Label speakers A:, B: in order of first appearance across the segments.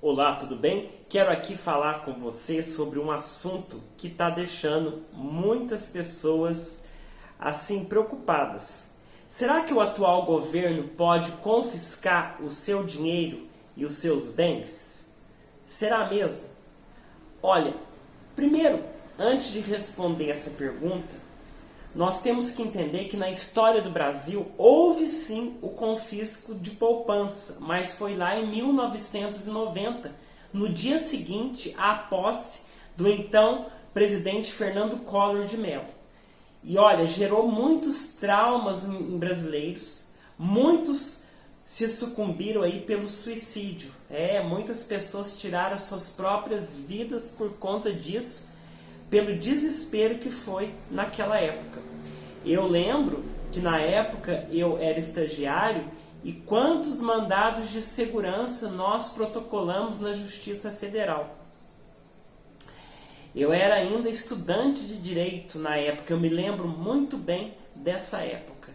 A: Olá, tudo bem? Quero aqui falar com você sobre um assunto que está deixando muitas pessoas assim preocupadas. Será que o atual governo pode confiscar o seu dinheiro e os seus bens? Será mesmo? Olha, primeiro, antes de responder essa pergunta, nós temos que entender que na história do Brasil houve sim o confisco de poupança, mas foi lá em 1990, no dia seguinte à posse do então presidente Fernando Collor de Mello. E olha, gerou muitos traumas em brasileiros, muitos se sucumbiram aí pelo suicídio. Muitas pessoas tiraram suas próprias vidas por conta disso, pelo desespero que foi naquela época. Eu lembro que na época eu era estagiário e quantos mandados de segurança nós protocolamos na Justiça Federal. Eu era ainda estudante de Direito na época, eu me lembro muito bem dessa época.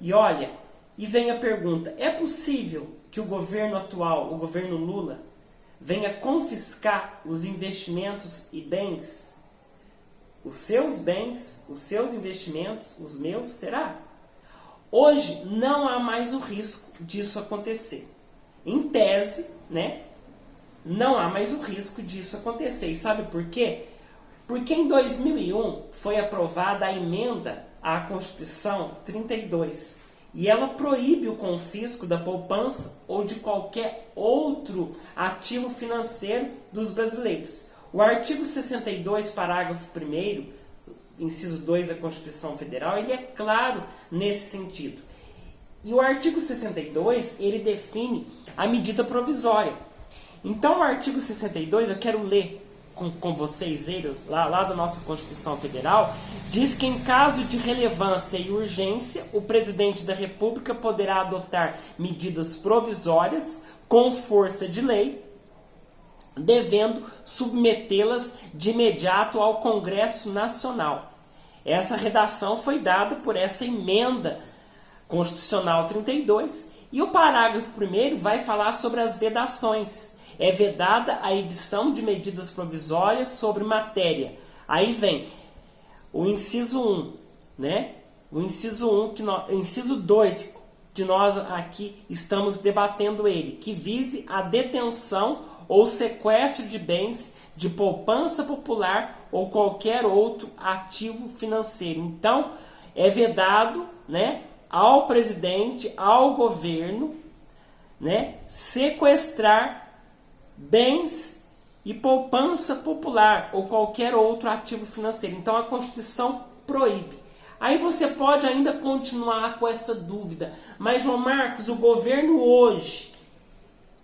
A: E olha, e vem a pergunta, é possível que o governo atual, o governo Lula, venha confiscar os investimentos e bens? Os seus bens, os seus investimentos, os meus, será? Hoje não há mais o risco disso acontecer. Em tese, né? Não há mais o risco disso acontecer. E sabe por quê? Porque em 2001 foi aprovada a emenda à Constituição 32. E ela proíbe o confisco da poupança ou de qualquer outro ativo financeiro dos brasileiros. O artigo 62, parágrafo 1º, inciso 2 da Constituição Federal, ele é claro nesse sentido. E o artigo 62, ele define a medida provisória. Então, o artigo 62, eu quero ler com vocês ele, lá da nossa Constituição Federal, diz que em caso de relevância e urgência, o presidente da República poderá adotar medidas provisórias com força de lei, devendo submetê-las de imediato ao Congresso Nacional. Essa redação foi dada por essa emenda constitucional 32 e o parágrafo 1º vai falar sobre as vedações. É vedada a edição de medidas provisórias sobre matéria. Aí vem o inciso 1, né? O inciso 1 inciso 2 que nós aqui estamos debatendo ele, que vise a detenção ou sequestro de bens de poupança popular ou qualquer outro ativo financeiro. Então, é vedado, né, ao presidente, ao governo, né, sequestrar bens e poupança popular ou qualquer outro ativo financeiro. Então, a Constituição proíbe. Aí você pode ainda continuar com essa dúvida. Mas, João Marcos, o governo hoje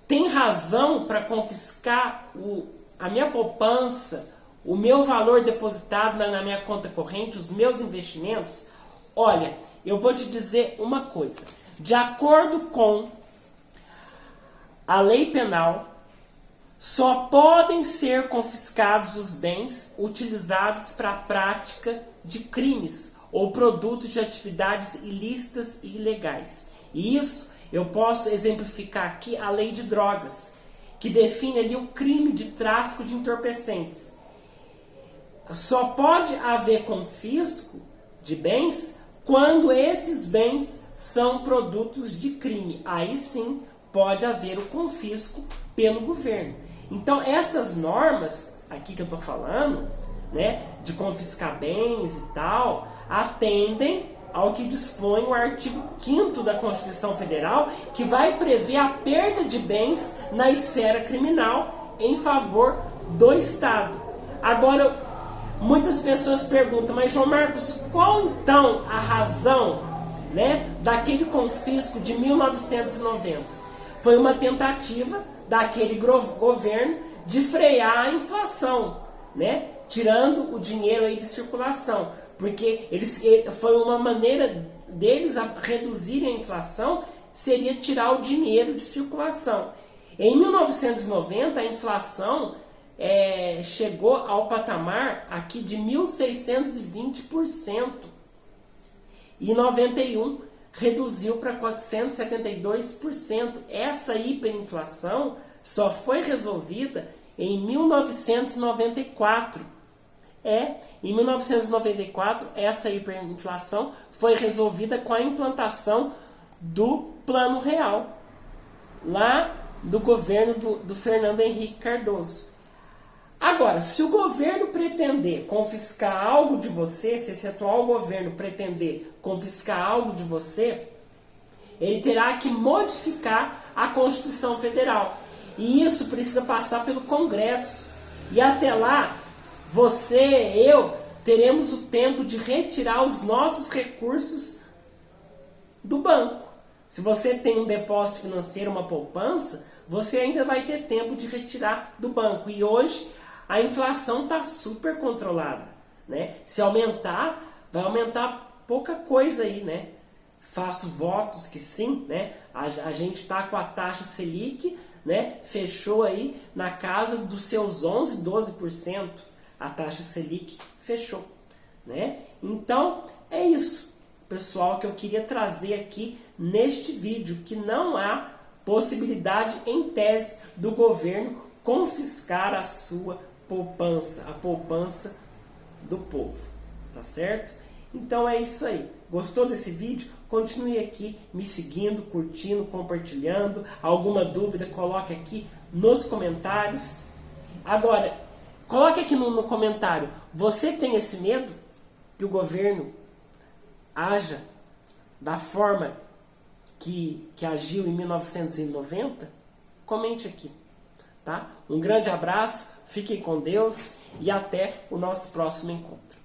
A: tem razão para confiscar a minha poupança, o meu valor depositado na minha conta corrente, os meus investimentos? Olha, eu vou te dizer uma coisa. De acordo com a lei penal, só podem ser confiscados os bens utilizados para a prática de crimes ou produtos de atividades ilícitas e ilegais. E isso eu posso exemplificar aqui a lei de drogas, que define ali o crime de tráfico de entorpecentes. Só pode haver confisco de bens quando esses bens são produtos de crime. Aí sim pode haver o confisco pelo governo. Então essas normas aqui que eu estou falando, né, de confiscar bens e tal, atendem ao que dispõe o artigo 5º da Constituição Federal, que vai prever a perda de bens na esfera criminal em favor do Estado. Agora, muitas pessoas perguntam, mas João Marcos, qual então a razão, né, daquele confisco de 1990? Foi uma tentativa daquele governo de frear a inflação, né, tirando o dinheiro aí de circulação. Porque foi uma maneira deles a reduzirem a inflação, seria tirar o dinheiro de circulação. Em 1990, a inflação chegou ao patamar aqui de 1.620%. E em 91, reduziu para 472%. Essa hiperinflação só foi resolvida em 1994. Em 1994, essa hiperinflação foi resolvida com a implantação do Plano Real, lá do governo do Fernando Henrique Cardoso. Agora, se o governo pretender confiscar algo de você, se esse atual governo pretender confiscar algo de você, ele terá que modificar a Constituição Federal. E isso precisa passar pelo Congresso. E até lá, você, eu, teremos o tempo de retirar os nossos recursos do banco. Se você tem um depósito financeiro, uma poupança, você ainda vai ter tempo de retirar do banco. E hoje a inflação está super controlada, né? Se aumentar, vai aumentar pouca coisa aí, né? Faço votos que sim, né? A gente está com a taxa Selic, né? Fechou aí na casa dos seus 11, 12%. A taxa Selic fechou, né? Então é isso, pessoal, que eu queria trazer aqui neste vídeo, que não há possibilidade em tese do governo confiscar a sua poupança, a poupança do povo, tá certo? Então é isso aí. Gostou desse vídeo? Continue aqui me seguindo, curtindo, compartilhando. Alguma dúvida, coloque aqui nos comentários. Agora, coloque aqui no comentário, você tem esse medo que o governo haja da forma que agiu em 1990? Comente aqui, tá? Um grande abraço, fiquem com Deus e até o nosso próximo encontro.